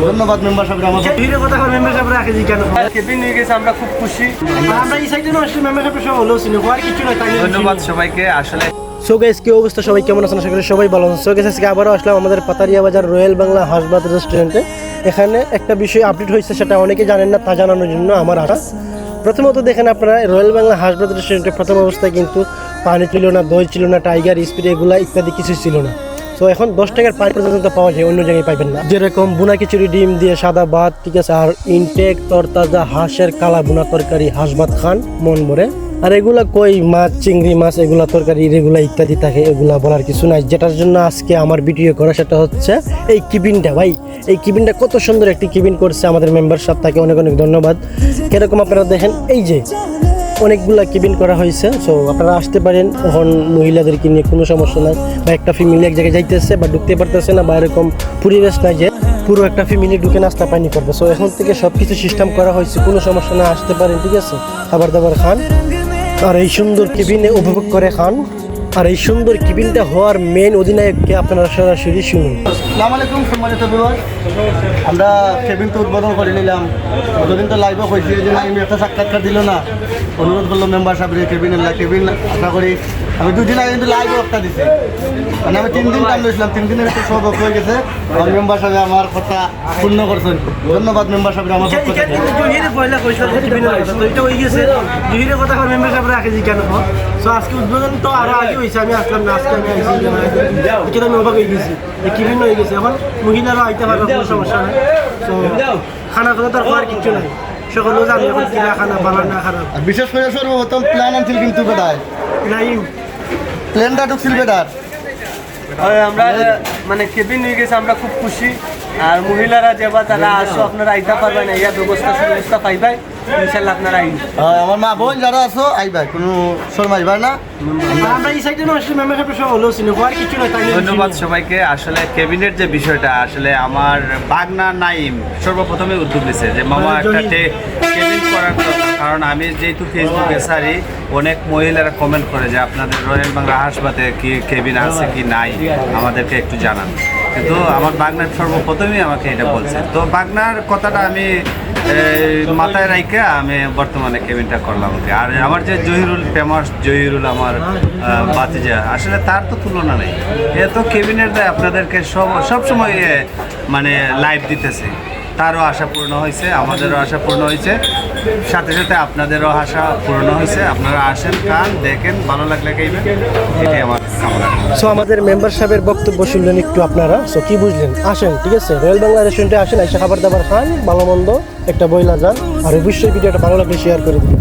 ধন্যবাদ মেম্বার সাহেব আমাদের ভিডিও কথা করে মেম্বার সাহেব রাখে জি কেন কেবিন নিয়ে গেছে, আমরা খুব খুশি। আমরা এই সাইডে না আসলে মেম্বার সাহেব সব হলো ছিল আর কিছু না তাই ধন্যবাদ সবাইকে। আসলে সো গাইস কি অবস্থা, সবাই কেমন আছেন? আশা করি সবাই ভালো আছেন। সো গাইস আজকে আবারও আসলাম আমাদের পাতারিয়া বাজার রয়্যাল বাংলা হাসবাত রেস্টুরেন্টে। এখানে একটা বিষয় আপডেট হয়েছে, সেটা অনেকে জানেন না, তা জানানোর জন্য আমার আসা। প্রথমত দেখেন আপনারা, রয়্যাল বাংলা হাসবাত রেস্টুরেন্টে প্রথম অবস্থায় কিন্তু পানি ছিল না, দই ছিল না, টাইগার স্প্রে এগুলা ইত্যাদি কিছু ছিল না। তো এখন 10 টাকার পানি পর্যন্ত পাওয়া যায়, অন্য জায়গায় পাইবেন না। যেরকম বুনা খিচুড়ি, ডিম দিয়ে সাদা ভাত, ঠিক আছে, আর ইনটেক তরতাজা হাঁসের কালা বুনা তরকারি, হাঁস ভাত খান মন ভরে। আর এগুলা কই মাছ, চিংড়ি মাছ, এগুলা তরকারি এগুলা ইত্যাদি থাকে, এগুলা বলার কিছু নাই। যেটার জন্য আজকে আমার ভিডিও করা সেটা হচ্ছে এই কিবিনটা। ভাই এই কিবিনটা কত সুন্দর একটি কিবিন করছে আমাদের মেম্বার সাহেব, তাকে অনেক অনেক ধন্যবাদ। কিরকম আপনারা দেখেন, এই যে অনেকগুলা কেবিন করা হয়েছে। সো আপনারা আসতে পারেন, এখন মহিলাদেরকে নিয়ে কোনো সমস্যা নাই, বা একটা ফ্যামিলি এক জায়গায় যাইতেছে বা ঢুকতে পারতেছে না, বা এরকম পরিবেশ নাই যে পুরো একটা ফ্যামিলি ঢুকে নাস্তা পানি করবে। সো এখন থেকে সব কিছু সিস্টেম করা হয়েছে, কোনো সমস্যা না, আসতে পারেন, ঠিক আছে, খাবার দাবার খান আর এই সুন্দর কেবিনে উপভোগ করে খান। আর এই সুন্দর কেবিনটা হওয়ার মেন অধিনায়ককে আপনারা সরাসরি শুনুন। আসসালামু আলাইকুম সম্মানিত ভিউয়ার, আমরা কেবিন তো উদ্বোধন করে নিলাম। কতদিন তো লাইভও হয়েছে, যে না আমি একটা সাক্ষাৎকার দিল না, অনুরোধ করলো মেম্বার সাহেবের কেবিন কেবিন আশা করি। আমি 2 দিন আগে কিন্তু লাইভও একটা দিছি, মানে আমি 3 দিন টাইম দিয়েছিলাম, 3 দিনের একটু সব হয়ে গেছে। আমার মেম্বার সাহেব আমার কথা পূর্ণ করছেন, ধন্যবাদ মেম্বার সাহেব আমার পক্ষ থেকে। আজকে উদ্বোধন তো আরো আগে হয়েছে, আমি আসলাম না, আজকে আমি আমি অবাক হয়ে গেছি, কিবিন হয়ে গেছে। এখন মহিলারা আইতে পারবে, কোনো সমস্যা নেই। তো খানা কথা তার খাওয়ার কিছু নাই, সকলেও জানি এখন কিনা খানা বানা না খারাপ। বিশেষ করে সর্বপ্রথম প্ল্যান আনছিল কিন্তু বেটায়, নাইম প্ল্যানটা ঢুকছিল বেটার। আমরা মানে কেবিন নিয়ে গেছে, আমরা খুব খুশি। আর মহিলারা যেবা তারা আসো, আপনারা আইতে পারবেন, ইয়া ব্যবস্থা পাইবাই ইনশাল্লাহ। আপনারা আইন, আমার মা বোন যারা আছো আইবা, কোনো শর্মাইবা না। আমরা এই সাইডে না আসলে মেম্বার সাহেব সব হলো ছিল আর কিছু না তাই ধন্যবাদ সবাইকে। আসলে ক্যাবিনেট যে বিষয়টা, আসলে আমার বাগনা নাইম সর্বপ্রথমে উদ্যোগ নিয়েছে যে মামা একটা কেবিন করার কথা। কারণ আমি যেহেতু ফেসবুকে সারি, অনেক মহিলারা কমেন্ট করে যে আপনাদের রয়্যাল বাংলা হাসপাতে কি কেবিন আছে কি নাই, আমাদেরকে একটু জানান। কিন্তু আমার বাগনার সর্বপ্রথমেই আমাকে এটা বলছে। তো বাগনার কথাটা আমি মাথায় রাইখে আমি বর্তমানে কেবিনটা করলাম ওকে। আর আমার যে জহিরুল, ফেমাস জহিরুল আমার বাতিজা, আসলে তার তো তুলনা নেই। এ তো কেবিনের দেয় আপনাদেরকে সব সময় মানে লাইভ দিতেছে। তারও আশা পূর্ণ হয়েছে, আমাদেরও আশা পূর্ণ হয়েছে, সাথে সাথে আপনাদেরও আশা পূর্ণ হয়েছে। আপনারা আসেন, খান, দেখেন, ভালো লাগলে খাইবেন, এটাই আমার কামনা। সো আমাদের মেম্বার সাহেবের বক্তব্য শুনলেন একটু আপনারা। সো কি বুঝলেন? আসেন, ঠিক আছে, রয়্যাল বাংলা রেস্টুরেন্টে আসেন, এসে খাবার দাবার খান, ভালো মন্দ একটা বইলা যান। আর অবশ্যই ভিডিওটা ভালো লাগলে শেয়ার করে দিন।